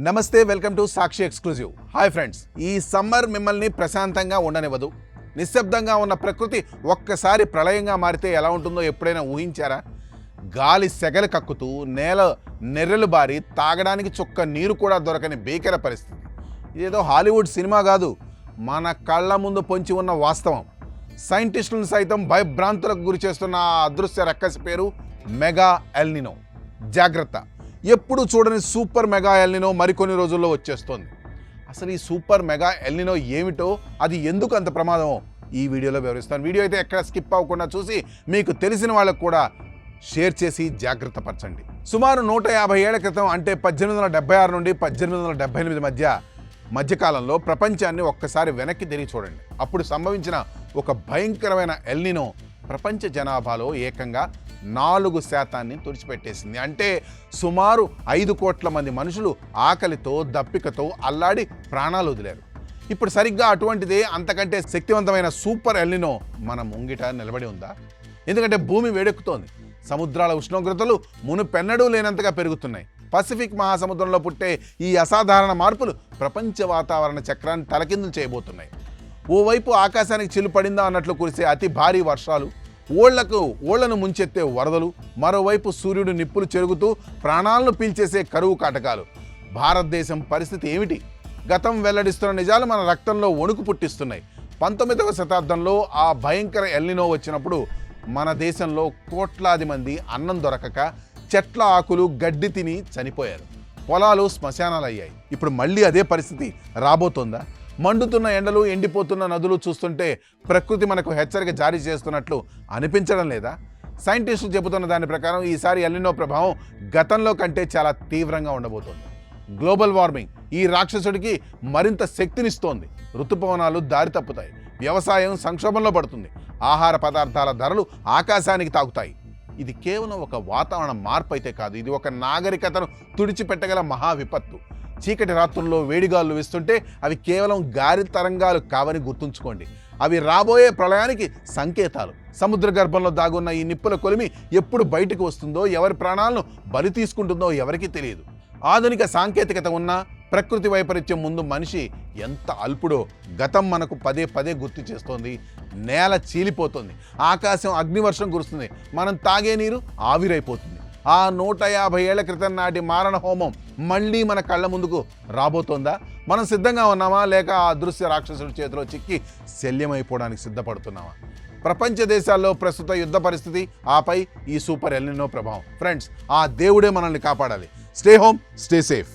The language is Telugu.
నమస్తే, welcome to Sakshi exclusive. Hi friends, ఈ సమ్మర్ మిమ్మల్ని ప్రశాంతంగా ఉండనివ్వదు. నిశ్శబ్దంగా ఉన్న ప్రకృతి ఒక్కసారి ప్రళయంగా మారితే ఎలా ఉంటుందో ఎప్పుడైనా ఊహించారా? గాలి సెగలు కక్కుతూ నేల నెర్రెలు బారి తాగడానికి చుక్క నీరు కూడా దొరకని భీకర పరిస్థితి. ఇదేదో హాలీవుడ్ సినిమా కాదు, మన కళ్ళ ముందు పొంచి ఉన్న వాస్తవం. సైంటిస్టులను సైతం భయభ్రాంతులకు గురి చేస్తున్న ఆ అదృశ్య రక్కసి పేరు మెగా ఎల్నినో. జాగ్రత్త, ఎప్పుడు చూడని సూపర్ మెగా ఎల్నినో మరికొన్ని రోజుల్లో వచ్చేస్తోంది. అసలు ఈ సూపర్ మెగా ఎల్నినో ఏమిటో, అది ఎందుకు అంత ప్రమాదమో ఈ వీడియోలో వివరిస్తాను. వీడియో అయితే ఎక్కడ స్కిప్ అవ్వకుండా చూసి మీకు తెలిసిన వాళ్ళకు కూడా షేర్ చేసి జాగ్రత్త పరచండి. సుమారు 150 ఏళ్ల క్రితం, అంటే 1876 నుండి 1878 మధ్యకాలంలో ప్రపంచాన్ని ఒక్కసారి వెనక్కి తిరిగి చూడండి. అప్పుడు సంభవించిన ఒక భయంకరమైన ఎల్నినో ప్రపంచ జనాభాలో ఏకంగా 4% తుడిచిపెట్టేసింది. అంటే సుమారు 5 కోట్ల మంది మనుషులు ఆకలితో దప్పికతో అల్లాడి ప్రాణాలు వదిలారు. ఇప్పుడు సరిగ్గా అటువంటిదే, అంతకంటే శక్తివంతమైన సూపర్ ఎల్నినో మన ముంగిట నిలబడి ఉందా? ఎందుకంటే భూమి వేడెక్కుతోంది, సముద్రాల ఉష్ణోగ్రతలు మునుపెన్నడూ లేనంతగా పెరుగుతున్నాయి. పసిఫిక్ మహాసముద్రంలో పుట్టే ఈ అసాధారణ మార్పులు ప్రపంచ వాతావరణ చక్రాన్ని తలకిందులు చేయబోతున్నాయి. ఓవైపు ఆకాశానికి చిల్లు పడిందా అన్నట్లు కురిసే అతి భారీ వర్షాలు, ఓళ్లను ముంచెత్తే వరదలు, మరోవైపు సూర్యుడు నిప్పులు చెరుగుతూ ప్రాణాలను పీల్చేసే కరువు కాటకాలు. భారతదేశం పరిస్థితి ఏమిటి? గతం వెల్లడిస్తున్న నిజాలు మన రక్తంలో వణుకు పుట్టిస్తున్నాయి. 19వ శతాబ్దంలో ఆ భయంకర ఎల్నినో వచ్చినప్పుడు మన దేశంలో కోట్లాది మంది అన్నం దొరకక చెట్ల ఆకులు గడ్డి తిని చనిపోయారు. పొలాలు శ్మశానాలు అయ్యాయి. ఇప్పుడు మళ్ళీ అదే పరిస్థితి రాబోతోందా? మండుతున్న ఎండలు, ఎండిపోతున్న నదులు చూస్తుంటే ప్రకృతి మనకు హెచ్చరిక జారీ చేస్తున్నట్లు అనిపించడం లేదా? సైంటిస్టులు చెబుతున్న దాని ప్రకారం ఈసారి ఎల్నినో ప్రభావం గతంలో కంటే చాలా తీవ్రంగా ఉండబోతోంది. గ్లోబల్ వార్మింగ్ ఈ రాక్షసుడికి మరింత శక్తినిస్తోంది. ఋతుపవనాలు దారి తప్పుతాయి, వ్యవసాయం సంక్షోభంలో పడుతుంది, ఆహార పదార్థాల ధరలు ఆకాశానికి తాకుతాయి. ఇది కేవలం ఒక వాతావరణ మార్పు అయితే కాదు, ఇది ఒక నాగరికతను తుడిచిపెట్టగల మహా విపత్తు. చీకటి రాత్రుల్లో వేడిగాళ్ళు వేస్తుంటే అవి కేవలం గాలి తరంగాలు కావని గుర్తుంచుకోండి. అవి రాబోయే ప్రళయానికి సంకేతాలు. సముద్ర గర్భంలో దాగున్న ఈ నిప్పుల కొలిమి ఎప్పుడు బయటకు వస్తుందో, ఎవరి ప్రాణాలను బలి తీసుకుంటుందో ఎవరికీ తెలియదు. ఆధునిక సాంకేతికత ఉన్నా ప్రకృతి వైపరీత్యం ముందు మనిషి ఎంత అల్పుడో గతం మనకు పదే పదే గుర్తు చేస్తోంది. నేల చీలిపోతుంది, ఆకాశం అగ్నివర్షం కురుస్తుంది, మనం తాగే నీరు ఆవిరైపోతుంది. ఆ 150 ఏళ్ల క్రితం నాటి మారణ హోమం మళ్ళీ మన కళ్ళ ముందుకు రాబోతోందా? మనం సిద్ధంగా ఉన్నామా, లేక ఆ అదృశ్య రాక్షసుడి చేతిలో చిక్కి శల్యమైపోవడానికి సిద్ధపడుతున్నామా? ప్రపంచ దేశాల్లో ప్రస్తుత యుద్ధ పరిస్థితి, ఆపై ఈ సూపర్ ఎల్నినో ప్రభావం. ఫ్రెండ్స్, ఆ దేవుడే మనల్ని కాపాడాలి. Stay home, stay safe.